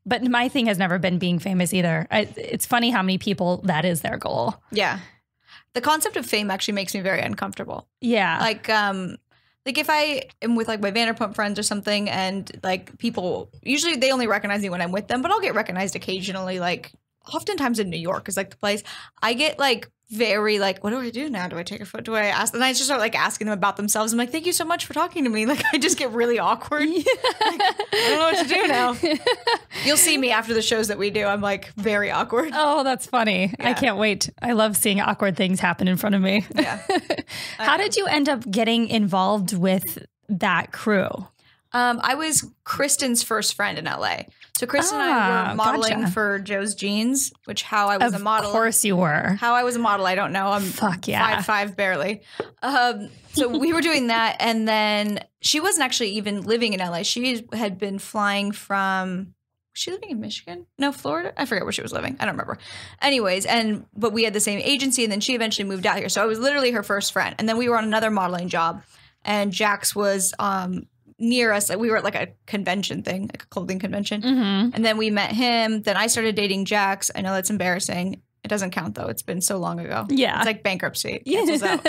But my thing has never been being famous either. It's funny how many people that is their goal. Yeah. The concept of fame actually makes me very uncomfortable. Yeah. Like if I am with like my Vanderpump friends or something, and like people, usually they only recognize me when I'm with them, but I'll get recognized occasionally, like oftentimes in New York is like the place. I get like very like, what do I do now? Do I take a photo? Do I ask? And I just start like asking them about themselves. I'm like, thank you so much for talking to me. Like I just get really awkward. Like, I don't know what to do now. You'll see me after the shows that we do. I'm like very awkward. Oh, that's funny. Yeah. I can't wait. I love seeing awkward things happen in front of me. Yeah. How did you end up getting involved with that crew? I was Kristen's first friend in LA. So Chris and I were modeling for Joe's Jeans, which how I was a model. Of course you were. How I was a model, I don't know. I'm Fuck yeah. 5'5", barely. So we were doing that, and then she wasn't actually even living in LA. She had been flying from, was she living in Michigan? No, Florida? I forget where she was living. I don't remember. Anyways, but we had the same agency, and then she eventually moved out here. So I was literally her first friend. And then we were on another modeling job, and Jax was near us. Like we were at like a convention thing, like a clothing convention. And then we met him. Then I started dating Jax. I know that's embarrassing. It doesn't count though. It's been so long ago. Yeah. It's like bankruptcy. It cancels out.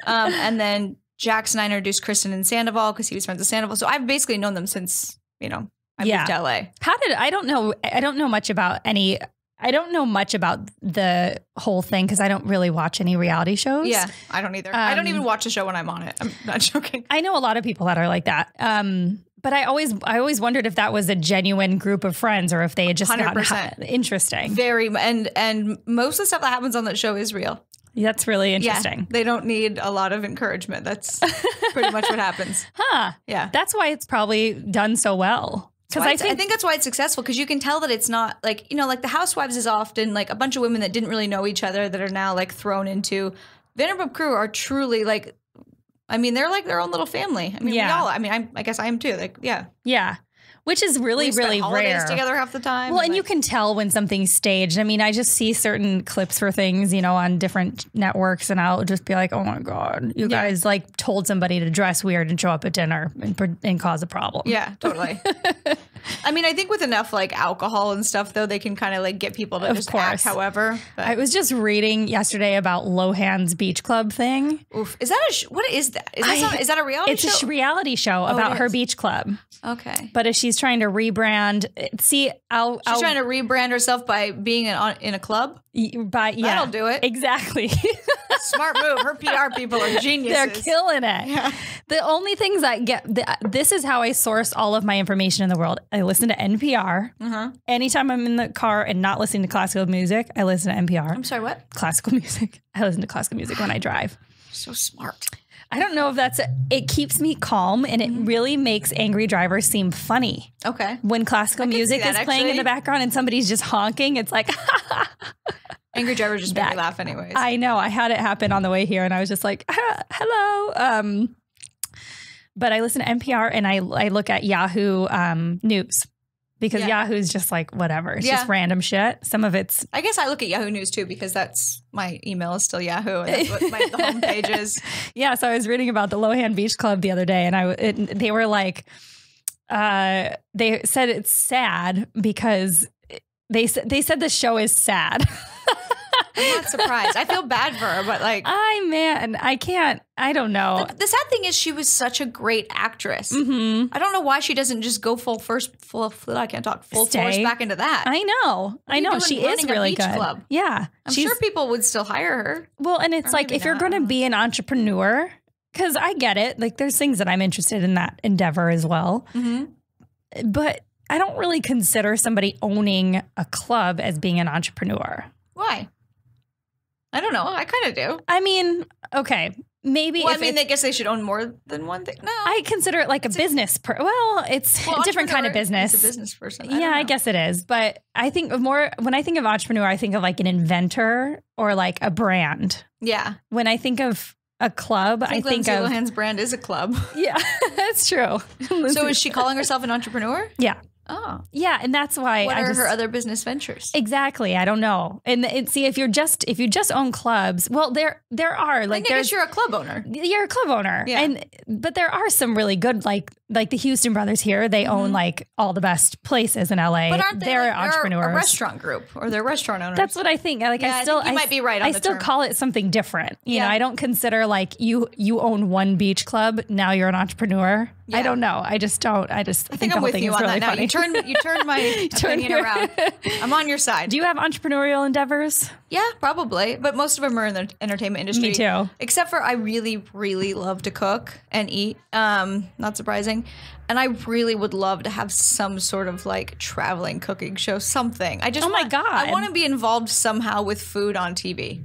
And then Jax and I introduced Kristen and Sandoval because he was friends with Sandoval. So I've basically known them since, I moved to LA. I don't know much about the whole thing because I don't really watch any reality shows. Yeah, I don't either. I don't even watch the show when I'm on it. I'm not joking. I know a lot of people that are like that. But I always wondered if that was a genuine group of friends or if they had just 100%. Interesting. Very, and most of the stuff that happens on that show is real. That's really interesting. Yeah, they don't need a lot of encouragement. That's pretty much what happens. Huh. Yeah. That's why it's probably done so well. Because I think that's why it's successful, because you can tell that it's not like, like the Housewives is often like a bunch of women that didn't really know each other that are now like thrown into. Vanderpump Crew are truly like, they're like their own little family. We all, I guess I am too. Like, yeah. Yeah. Which is really, really rare. Together half the time. Well, and you can tell when something's staged. I just see certain clips for things, on different networks, and I'll just be like, oh my God, you guys like told somebody to dress weird and show up at dinner and cause a problem. Yeah, totally. I think with enough like alcohol and stuff, though, they can kind of like get people to just act however. But. I was just reading yesterday about Lohan's Beach Club thing. Oof. Is that what is that? Is that a reality show? It's a reality show about her beach club. Okay. But if she's trying to rebrand, she's trying to rebrand herself by being in a club? That'll do it. Exactly. Smart move. Her PR people are geniuses. They're killing it. Yeah. The only things I get, this is how I source all of my information in the world. I listen to NPR. Anytime I'm in the car and not listening to classical music, I listen to NPR. I'm sorry, what? Classical music. I listen to classical music when I drive. So smart. I don't know if it keeps me calm, and it really makes angry drivers seem funny. Okay. When classical music is playing in the background and somebody's just honking, it's like, angry drivers just make me laugh anyways. I know. I had it happen on the way here, and I was just like, hello. But I listen to NPR, and I look at Yahoo News. Because Yahoo's just like, whatever. It's just random shit. Some of it's... I guess I look at Yahoo News too, because that's my email is still Yahoo. And that's what the homepage is. Yeah, so I was reading about the Lohan Beach Club the other day, and they were like... they said it's sad because they said the show is sad. I'm not surprised. I feel bad for her, but like... I don't know. The sad thing is she was such a great actress. I don't know why she doesn't just go full force back into that. I know. She is really good. Club? Yeah. I'm sure people would still hire her. Well, and it's like, if you're going to be an entrepreneur, because I get it. Like, there's things that I'm interested in that endeavor as well. But I don't really consider somebody owning a club as being an entrepreneur. Why? I don't know. I kind of do. Okay. Maybe. Well, I guess they should own more than one thing. No. I consider it like a business. It's a different kind of business. It's a business person. I guess it is. But I think when I think of entrepreneur, I think of like an inventor or like a brand. Yeah. When I think of a club, I think Lindsay Lohan's brand is a club. Yeah, that's true. So is she calling herself an entrepreneur? Yeah. Oh. Yeah, and that's why what are her other business ventures? Exactly. I don't know. And see, if you just own clubs, well, there are like I guess you're a club owner. You're a club owner. Yeah. But there are some really good like the Houston brothers here, they own like all the best places in LA. But aren't they're entrepreneurs. A restaurant group or they're restaurant owners? That's what I think. Like I think you might be right on I the still term. call it something different. You know, I don't consider like you own one beach club, now you're an entrepreneur. Yeah. I don't know. I just don't. I think I'm the whole with thing you is on really that funny. now. You turned my opinion around. I'm on your side. Do you have entrepreneurial endeavors? Yeah, probably. But most of them are in the entertainment industry. Me too. Except for I really, really love to cook and eat. Not surprising. And I really would love to have some sort of like traveling cooking show, something. I want to be involved somehow with food on TV.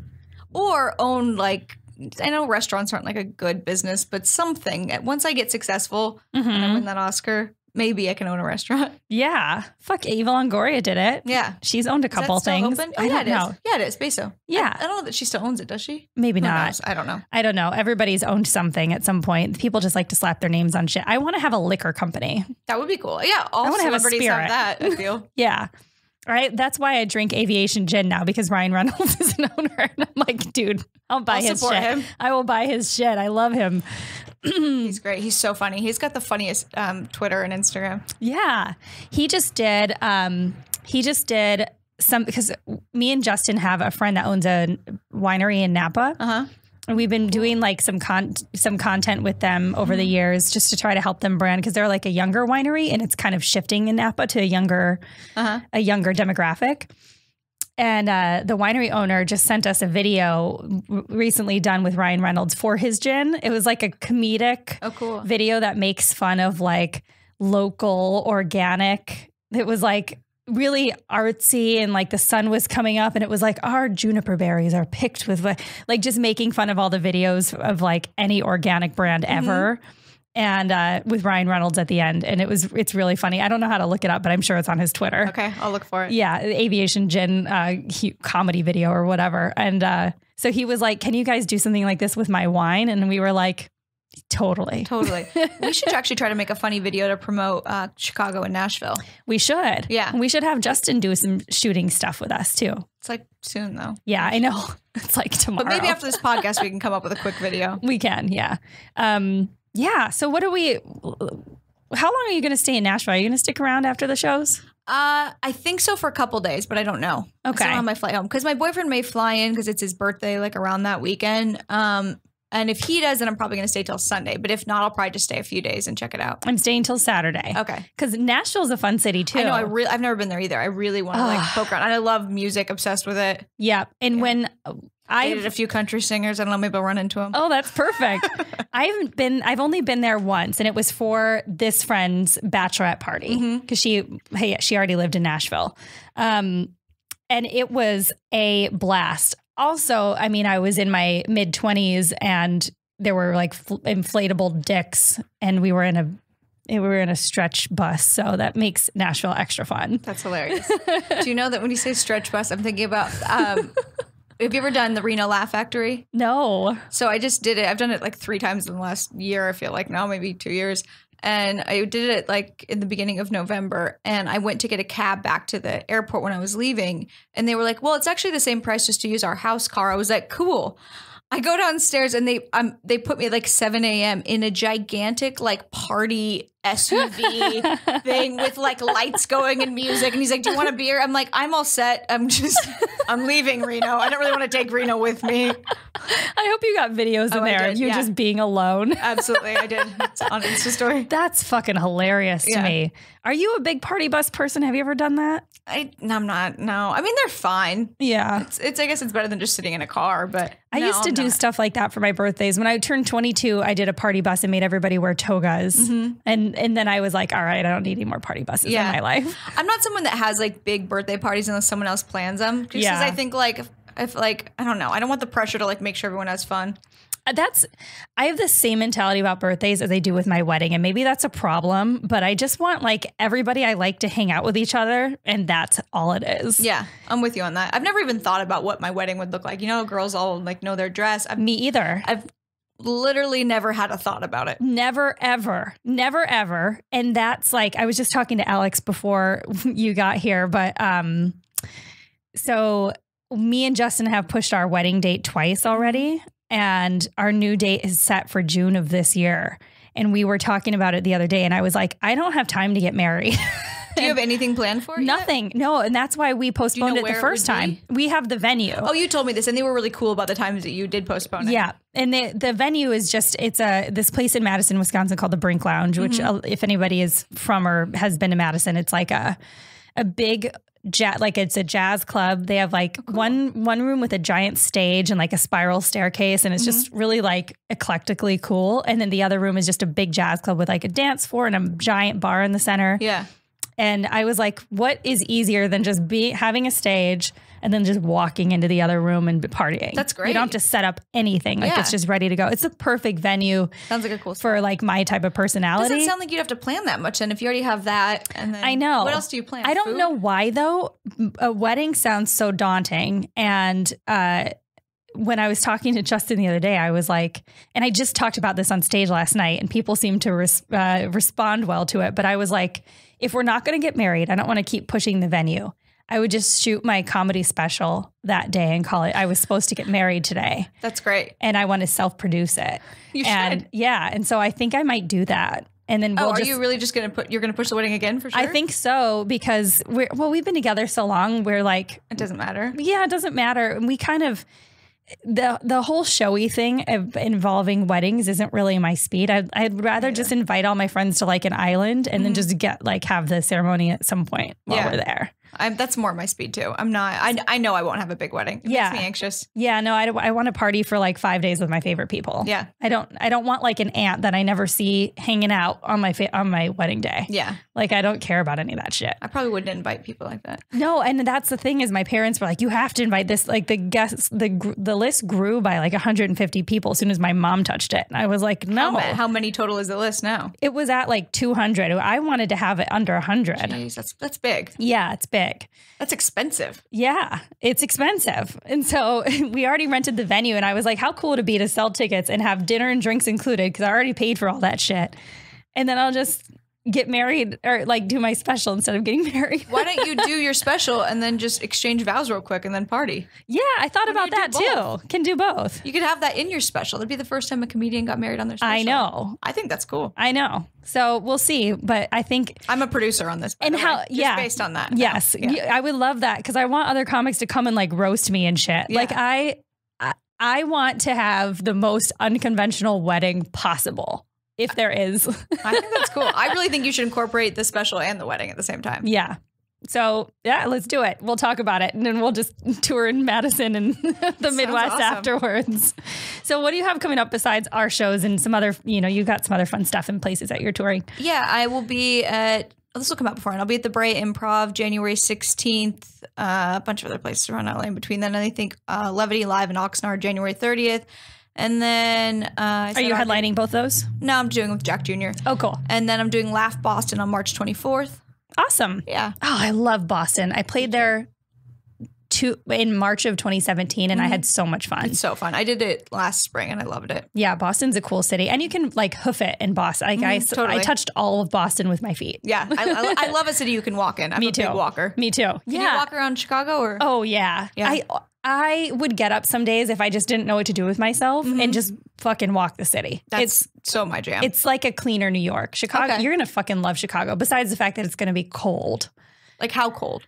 Or own like, I know restaurants aren't like a good business, but something. Once I get successful and I win that Oscar, maybe I can own a restaurant. Yeah. Fuck, Eva Longoria did it. Yeah. She's owned a couple things. Open? I don't know. Yeah, it is. Beso. Yeah. I don't know that she still owns it, does she? Maybe Who not. knows? I don't know. I don't know. Everybody's owned something at some point. People just like to slap their names on shit. I want to have a liquor company. That would be cool. Yeah. All celebrities have that, I feel. Yeah. All right. That's why I drink aviation gin now, because Ryan Reynolds is an owner. And I'm like, dude, I'll buy his shit. Him. I will buy his shit. I love him. He's great. He's so funny. He's got the funniest Twitter and Instagram. Yeah. He just did some, because me and Justin have a friend that owns a winery in Napa. Uh-huh. And we've been doing like some content with them over the years just to try to help them brand, because they're like a younger winery and it's kind of shifting in Napa to a younger demographic. And the winery owner just sent us a video recently done with Ryan Reynolds for his gin. It was like a comedic video that makes fun of like local organic. It was like really artsy, and like the sun was coming up and it was like, our juniper berries are picked with, like just making fun of all the videos of like any organic brand ever. And with Ryan Reynolds at the end. And it's really funny. I don't know how to look it up, but I'm sure it's on his Twitter. Okay, I'll look for it. Yeah, aviation gin comedy video or whatever. And so he was like, can you guys do something like this with my wine? And we were like, totally. We should actually try to make a funny video to promote Chicago and Nashville. We should. Yeah. We should have Justin do some shooting stuff with us too. It's like soon though. Yeah, I know. It's like tomorrow. But maybe after this podcast, we can come up with a quick video. We can, yeah. Yeah. So how long are you going to stay in Nashville? Are you going to stick around after the shows? I think so for a couple days, but I don't know. Okay. On my flight home, because my boyfriend may fly in because it's his birthday, like around that weekend. And if he does, then I'm probably going to stay till Sunday. But if not, I'll probably just stay a few days and check it out. I'm staying till Saturday. Okay. Because Nashville's a fun city too. I know. I've never been there either. I really want to like poke around. And I love music, obsessed with it. Yeah. And when I dated a few country singers, I don't know, maybe I'll run into them. Oh, that's perfect. I've only been there once, and it was for this friend's bachelorette party because she already lived in Nashville. And it was a blast. Also, I mean, I was in my mid-20s and there were like inflatable dicks, and we were in a stretch bus. So that makes Nashville extra fun. That's hilarious. Do you know that when you say stretch bus, I'm thinking about, have you ever done the Reno Laugh Factory? No. So I just did it. I've done it like 3 times in the last year. I feel like now, maybe 2 years. And I did it like in the beginning of November, and I went to get a cab back to the airport when I was leaving. And they were like, well, it's actually the same price just to use our house car. I was like, cool. I go downstairs and they put me at like 7 a.m. in a gigantic like party SUV thing with like lights going and music. And he's like, do you want a beer? I'm like, I'm all set. I'm leaving Reno. I don't really want to take Reno with me. I hope you got videos in there of you just being alone. Absolutely. I did. It's on Insta story. That's fucking hilarious to me. Are you a big party bus person? Have you ever done that? I'm not. No. I mean, they're fine. Yeah. It's I guess it's better than just sitting in a car, but I used to do stuff like that for my birthdays. When I turned 22, I did a party bus and made everybody wear togas. And then I was like, all right, I don't need any more party buses in my life. I'm not someone that has like big birthday parties unless someone else plans them. Just because I think like, if like, I don't know, I don't want the pressure to like make sure everyone has fun. I have the same mentality about birthdays as I do with my wedding. And maybe that's a problem, but I just want like everybody I like to hang out with each other. And that's all it is. Yeah, I'm with you on that. I've never even thought about what my wedding would look like. You know, girls all like know their dress. Me either. I've literally never had a thought about it. Never, ever. Never, ever. And that's like, I was just talking to Alex before you got here, but so me and Justin have pushed our wedding date twice already. And our new date is set for June of this year. And we were talking about it the other day. And I was like, I don't have time to get married. Do you have anything planned for it? Nothing. Yet? No. And that's why we postponed it the first time. We have the venue. Oh, you told me this. And they were really cool about the times that you did postpone it. Yeah. And the venue is just, it's this place in Madison, Wisconsin called the Brink Lounge, which if anybody is from or has been to Madison, it's like a big it's a jazz club. They have like one room with a giant stage and like a spiral staircase, and it's just really like eclectically cool. And then the other room is just a big jazz club with like a dance floor and a giant bar in the center. Yeah. And I was like, what is easier than just having a stage and then just walking into the other room and partying? That's great. You don't have to set up anything. Like it's just ready to go. It's the perfect venue. Sounds like a cool spot. For like my type of personality. Doesn't sound like you'd have to plan that much. And if you already have that, and then I know. What else do you plan? I don't know why though. A wedding sounds so daunting. And when I was talking to Justin the other day, I was like, and I just talked about this on stage last night, and people seemed to respond well to it. But I was like, if we're not going to get married, I don't want to keep pushing the venue. I would just shoot my comedy special that day and call it, I was supposed to get married today. That's great. And I want to self-produce it. You should. Yeah. And so I think I might do that. And then are you really just going to you're going to push the wedding again for sure? I think so, because we've been together so long. We're like, it doesn't matter. Yeah, it doesn't matter. And we kind of, the whole showy thing of involving weddings isn't really my speed. I'd rather just invite all my friends to like an island and then just have the ceremony at some point while we're there. That's more my speed too. I'm not. I know I won't have a big wedding. It makes me anxious. Yeah, no, I want to party for like 5 days with my favorite people. Yeah, I don't want like an aunt that I never see hanging out on my wedding day. Yeah, like I don't care about any of that shit. I probably wouldn't invite people like that. No, and that's the thing is my parents were like, you have to invite this. Like the guests, the list grew by like 150 people as soon as my mom touched it. And I was like, no. How many total is the list now? It was at like 200. I wanted to have it under 100. Jeez, that's big. Yeah, it's big. That's expensive. Yeah, it's expensive. And so we already rented the venue and I was like, how cool would it be to sell tickets and have dinner and drinks included? Because I already paid for all that shit. And then I'll just get married or like do my special instead of getting married. Why don't you do your special and then just exchange vows real quick and then party? Yeah, I thought about that too. Can do both. You could have that in your special. That'd be the first time a comedian got married on their special. I know. I think that's cool. I know. So we'll see. But I think I'm a producer on this. And how? Just based on that. Yes, I would love that because I want other comics to come and like roast me and shit. Yeah. Like I want to have the most unconventional wedding possible. If there is. I think that's cool. I really think you should incorporate the special and the wedding at the same time. Yeah. So, yeah, let's do it. We'll talk about it. And then we'll just tour in Madison and the Midwest afterwards. So what do you have coming up besides our shows and some other, you've got some other fun stuff in places that you're touring? Yeah, I will be at, this will come out before, and I'll be at the Brea Improv January 16th, a bunch of other places around LA in between then. And I think Levity Live in Oxnard January 30th. And then... are you headlining both those? No, I'm doing with Jack Jr. Oh, cool. And then I'm doing Laugh Boston on March 24th. Awesome. Yeah. Oh, I love Boston. I played there in March of 2017, and I had so much fun. It's so fun. I did it last spring, and I loved it. Yeah, Boston's a cool city. And you can, like, hoof it in Boston. I touched all of Boston with my feet. Yeah. I love a city you can walk in. I'm a big walker. Me too. Can you walk around Chicago? Or? Oh, yeah. I would get up some days if I just didn't know what to do with myself and just fucking walk the city. It's so my jam. It's like a cleaner New York. Chicago, you're going to fucking love Chicago, besides the fact that it's going to be cold. Like how cold?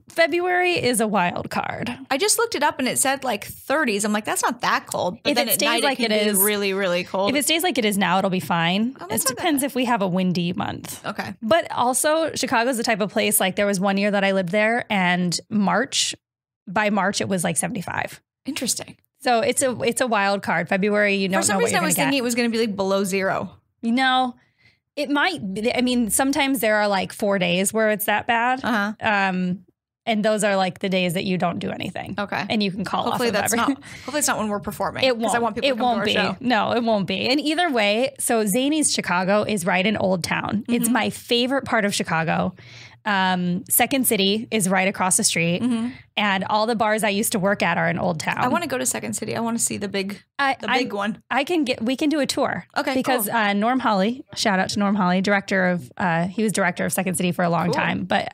February is a wild card. I just looked it up and it said like 30s. I'm like, that's not that cold. But if then it stays like it is really, really cold. If it stays like it is now, it'll be fine. It depends if we have a windy month. Okay. But also Chicago's the type of place, like there was one year that I lived there and by March it was like 75. Interesting. So it's a wild card. February, you don't know what you're going to get. For some reason I was thinking it was going to be like below zero. It might be. I mean, sometimes there are like 4 days where it's that bad. And those are like the days that you don't do anything. Okay. And you can call hopefully off of everything. Hopefully it's not when we're performing. It won't. I want people to come to our show. No, it won't be. And either way, so Zany's Chicago is right in Old Town. Mm-hmm. It's my favorite part of Chicago. Second City is right across the street. Mm-hmm. And all the bars I used to work at are in Old Town. I want to go to Second City. I want to see the big one. We can do a tour. Okay, because cool. Norm Hawley, shout out to Norm Hawley, he was director of Second City for a long time. But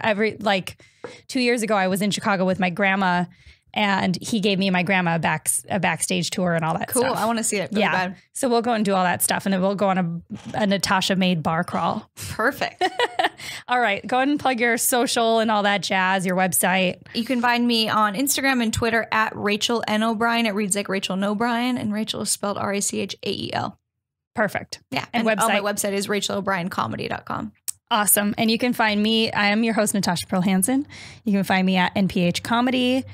2 years ago, I was in Chicago with my grandma, and he gave me and my grandma a backstage tour and all that stuff. Cool. I want to see it really bad. So we'll go and do all that stuff, and then we'll go on a Natasha made bar crawl. Perfect. All right. Go ahead and plug your social and all that jazz, your website. You can find me on Instagram and Twitter at Rachael N. O'Brien. It reads like Rachel N'Brien, and Rachel is spelled Rachael. Perfect. Yeah. And my website is RachelO'BrienComedy.com. Awesome. And you can find me. I am your host, Natasha Pearl Hansen. You can find me at NPH Comedy.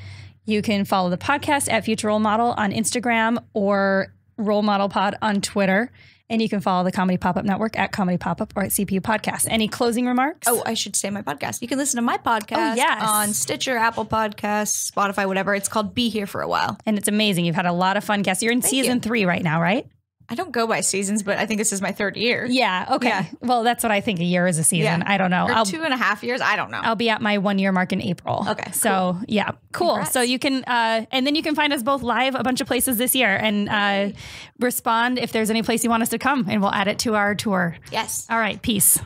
You can follow the podcast at Future Role Model on Instagram or Role Model Pod on Twitter. And you can follow the Comedy Pop-Up Network at Comedy Pop-Up or at CPU Podcast. Any closing remarks? Oh, I should say my podcast. You can listen to my podcast on Stitcher, Apple Podcasts, Spotify, whatever. It's called Be Here for a While. And it's amazing. You've had a lot of fun guests. You're in season 3 right now, right? I don't go by seasons, but I think this is my 3rd year. Yeah. Okay. Yeah. Well, that's what I think a year is a season. I don't know. Or 2.5 years. I don't know. I'll be at my 1 year mark in April. Okay. So yeah, cool. Congrats. So you can, and then you can find us both live a bunch of places this year and respond if there's any place you want us to come and we'll add it to our tour. Yes. All right. Peace.